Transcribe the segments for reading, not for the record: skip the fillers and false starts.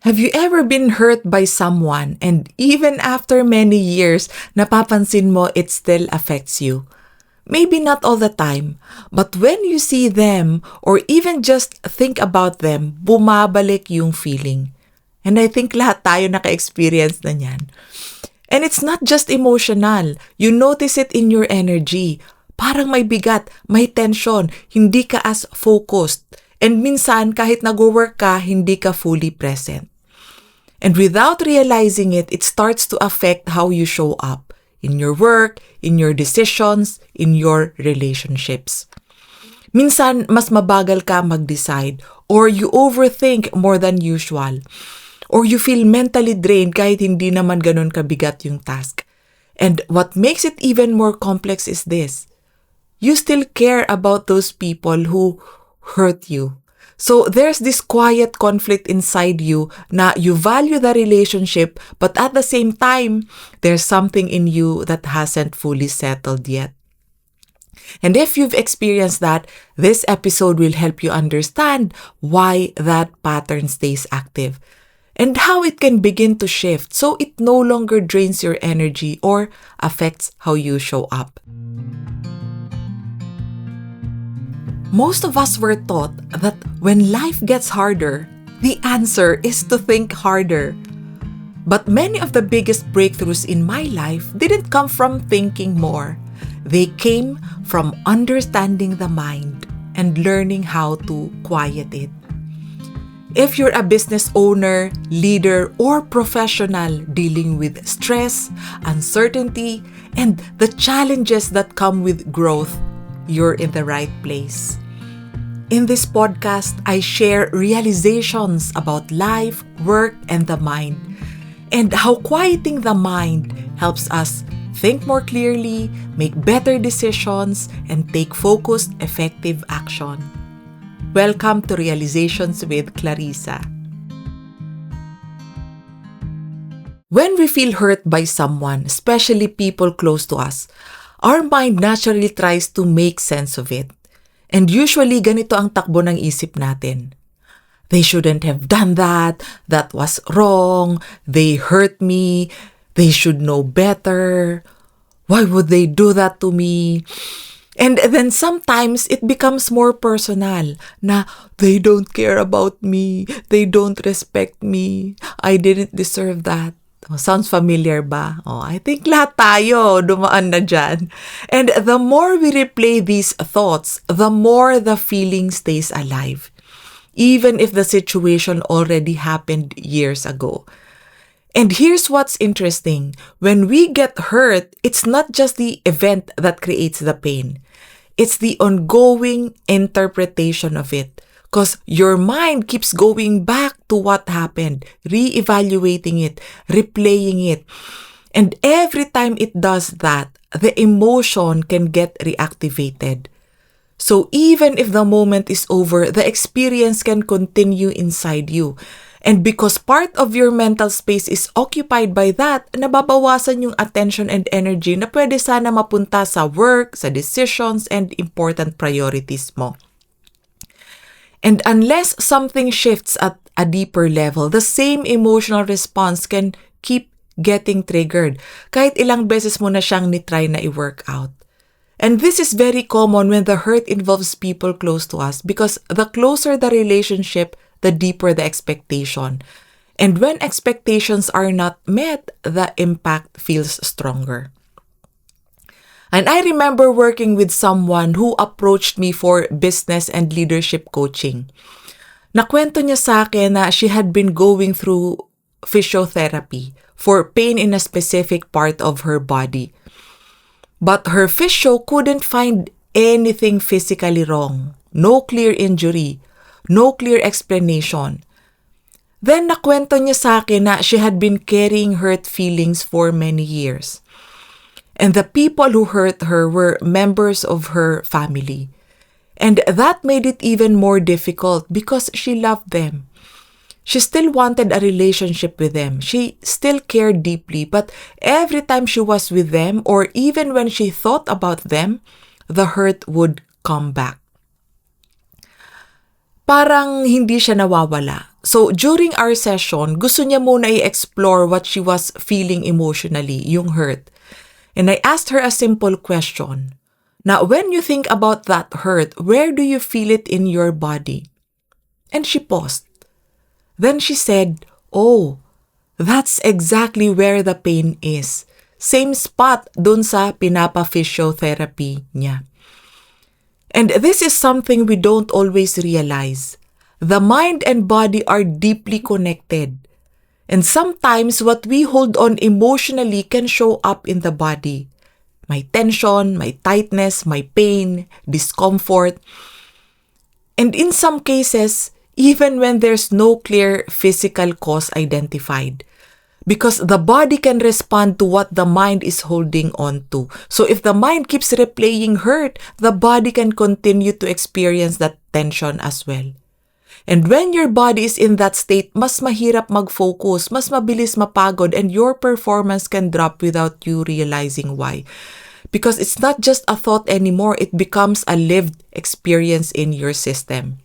Have you ever been hurt by someone and even after many years, napapansin mo it still affects you? Maybe not all the time, but when you see them or even just think about them, bumabalik yung feeling. And I think lahat tayo naka-experience na yan. And it's not just emotional. You notice it in your energy. Parang may bigat, may tension, hindi ka as focused. And minsan, kahit nag-work ka, hindi ka fully present. And without realizing it, it starts to affect how you show up in your work, in your decisions, in your relationships. Minsan, mas mabagal ka mag-decide or you overthink more than usual. Or you feel mentally drained kahit hindi naman ganun kabigat yung task. And what makes it even more complex is this. You still care about those people who hurt you. So there's this quiet conflict inside you na you value the relationship but at the same time, there's something in you that hasn't fully settled yet. And if you've experienced that, this episode will help you understand why that pattern stays active and how it can begin to shift so it no longer drains your energy or affects how you show up. Most of us were taught that when life gets harder, the answer is to think harder. But many of the biggest breakthroughs in my life didn't come from thinking more. They came from understanding the mind and learning how to quiet it. If you're a business owner, leader, or professional dealing with stress, uncertainty, and the challenges that come with growth, you're in the right place. In this podcast, I share realizations about life, work, and the mind, and how quieting the mind helps us think more clearly, make better decisions, and take focused, effective action. Welcome to Realizations with Clarissa. When we feel hurt by someone, especially people close to us, our mind naturally tries to make sense of it. And usually, ganito ang takbo ng isip natin. They shouldn't have done that. That was wrong. They hurt me. They should know better. Why would they do that to me? And then sometimes, it becomes more personal na they don't care about me. They don't respect me. I didn't deserve that. Sounds familiar ba? I think lahat tayo dumaan na dyan. And the more we replay these thoughts, the more the feeling stays alive. Even if the situation already happened years ago. And here's what's interesting. When we get hurt, it's not just the event that creates the pain. It's the ongoing interpretation of it. Because your mind keeps going back to what happened, re-evaluating it, replaying it. And every time it does that, the emotion can get reactivated. So even if the moment is over, the experience can continue inside you. And because part of your mental space is occupied by that, nababawasan yung attention and energy na pwede sana mapunta sa work, sa decisions, and important priorities mo. And unless something shifts at a deeper level, the same emotional response can keep getting triggered kahit ilang beses mo na siyang nitry na i-work out. And this is very common when the hurt involves people close to us because the closer the relationship, the deeper the expectation. And when expectations are not met, the impact feels stronger. And I remember working with someone who approached me for business and leadership coaching. Nakwento niya sa akin na she had been going through physiotherapy for pain in a specific part of her body. But her physio couldn't find anything physically wrong. No clear injury. No clear explanation. Then nakwento niya sa akin na she had been carrying hurt feelings for many years. And the people who hurt her were members of her family. And that made it even more difficult because she loved them. She still wanted a relationship with them. She still cared deeply. But every time she was with them or even when she thought about them, the hurt would come back. Parang hindi siya nawawala. So, during our session, gusto niya muna i-explore what she was feeling emotionally, yung hurt. And I asked her a simple question. Now, when you think about that hurt, where do you feel it in your body? And she paused. Then she said, "Oh, that's exactly where the pain is. Same spot dun sa pinapa-physiotherapy niya." And this is something we don't always realize. The mind and body are deeply connected. And sometimes what we hold on emotionally can show up in the body. My tension, my tightness, my pain, discomfort. And in some cases, even when there's no clear physical cause identified. Because the body can respond to what the mind is holding on to. So if the mind keeps replaying hurt, the body can continue to experience that tension as well. And when your body is in that state, mas mahirap mag-focus, mas mabilis mapagod, and your performance can drop without you realizing why. Because it's not just a thought anymore, it becomes a lived experience in your system.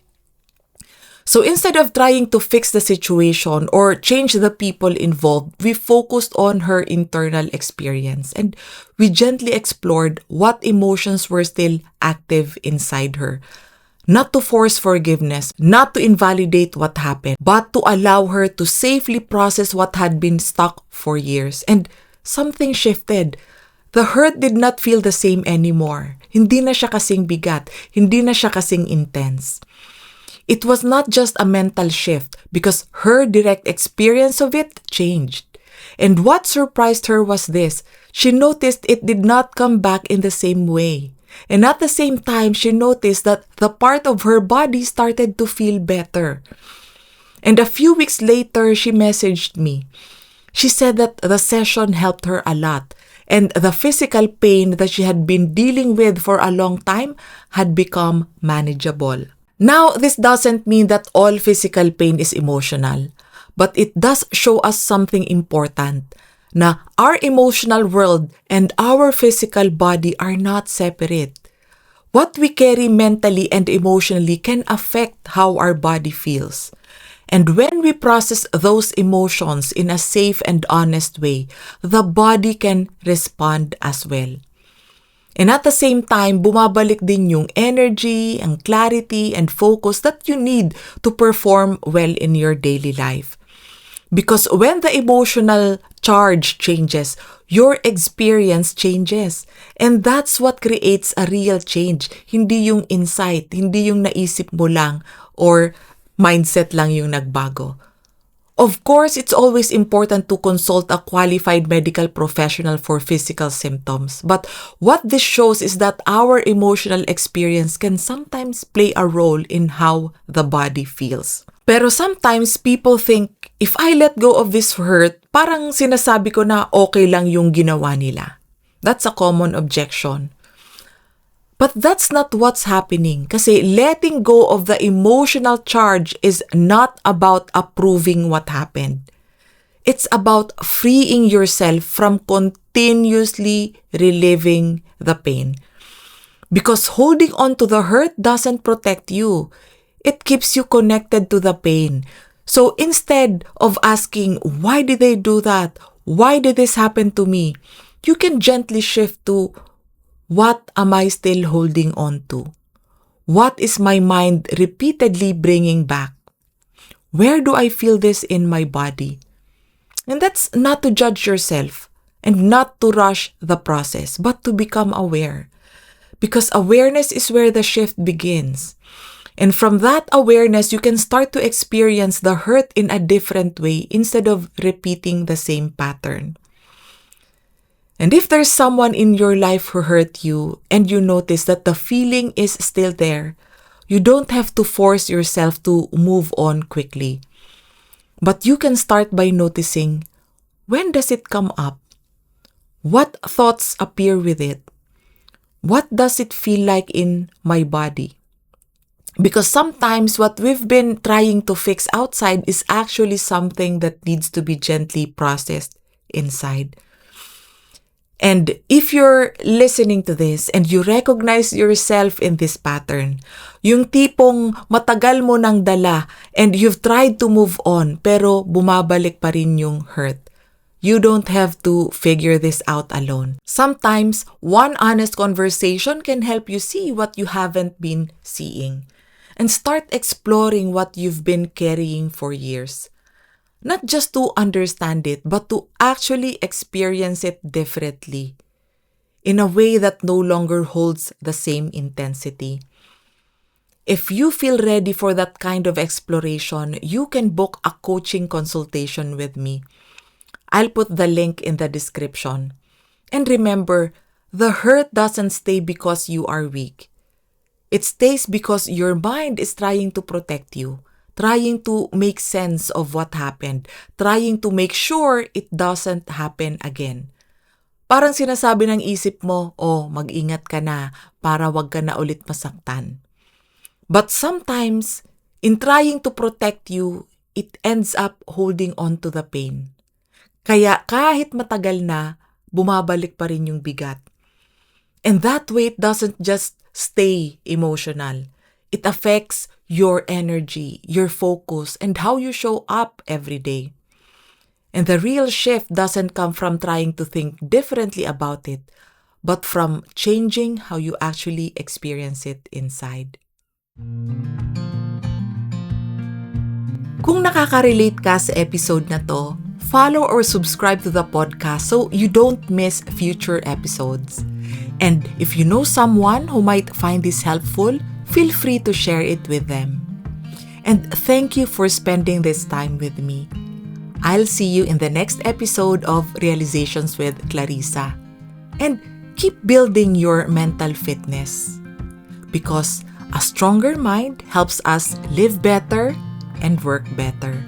So instead of trying to fix the situation or change the people involved, we focused on her internal experience and we gently explored what emotions were still active inside her. Not to force forgiveness, not to invalidate what happened, but to allow her to safely process what had been stuck for years. And something shifted. The hurt did not feel the same anymore. Hindi na siya kasing bigat. Hindi na siya kasing intense. It was not just a mental shift because her direct experience of it changed. And what surprised her was this. She noticed it did not come back in the same way. And at the same time, she noticed that the part of her body started to feel better. And a few weeks later, she messaged me. She said that the session helped her a lot. And the physical pain that she had been dealing with for a long time had become manageable. Now, this doesn't mean that all physical pain is emotional. But it does show us something important. Na our emotional world and our physical body are not separate. What we carry mentally and emotionally can affect how our body feels. And when we process those emotions in a safe and honest way, the body can respond as well. And at the same time, bumabalik din yung energy, ang clarity, and focus that you need to perform well in your daily life. Because when the emotional charge changes, your experience changes. And that's what creates a real change. Hindi yung insight, hindi yung naisip mo lang or mindset lang yung nagbago. Of course, it's always important to consult a qualified medical professional for physical symptoms. But what this shows is that our emotional experience can sometimes play a role in how the body feels. Pero sometimes people think, if I let go of this hurt, parang sinasabi ko na okay lang yung ginawa nila. That's a common objection. But that's not what's happening. Kasi letting go of the emotional charge is not about approving what happened. It's about freeing yourself from continuously reliving the pain. Because holding on to the hurt doesn't protect you. It keeps you connected to the pain. So instead of asking, why did they do that? Why did this happen to me? You can gently shift to, what am I still holding on to? What is my mind repeatedly bringing back? Where do I feel this in my body? And that's not to judge yourself and not to rush the process, but to become aware. Because awareness is where the shift begins. And from that awareness, you can start to experience the hurt in a different way instead of repeating the same pattern. And if there's someone in your life who hurt you and you notice that the feeling is still there, you don't have to force yourself to move on quickly. But you can start by noticing, when does it come up? What thoughts appear with it? What does it feel like in my body? Because sometimes what we've been trying to fix outside is actually something that needs to be gently processed inside. And if you're listening to this and you recognize yourself in this pattern, yung tipong matagal mo nang dala and you've tried to move on pero bumabalik pa rin yung hurt, you don't have to figure this out alone. Sometimes, one honest conversation can help you see what you haven't been seeing and start exploring what you've been carrying for years. Not just to understand it, but to actually experience it differently, in a way that no longer holds the same intensity. If you feel ready for that kind of exploration, you can book a coaching consultation with me. I'll put the link in the description. And remember, the hurt doesn't stay because you are weak. It stays because your mind is trying to protect you, trying to make sense of what happened, trying to make sure it doesn't happen again. Parang sinasabi ng isip mo, mag-ingat ka na para wag ka na ulit masaktan. But sometimes, in trying to protect you, it ends up holding on to the pain. Kaya kahit matagal na, bumabalik pa rin yung bigat. And that weight doesn't just stay emotional. It affects your energy, your focus, and how you show up every day. And the real shift doesn't come from trying to think differently about it, but from changing how you actually experience it inside. Kung nakaka-relate ka sa episode na to, follow or subscribe to the podcast so you don't miss future episodes. And if you know someone who might find this helpful, feel free to share it with them. And thank you for spending this time with me. I'll see you in the next episode of Realizations with Clarissa. And keep building your mental fitness. Because a stronger mind helps us live better and work better.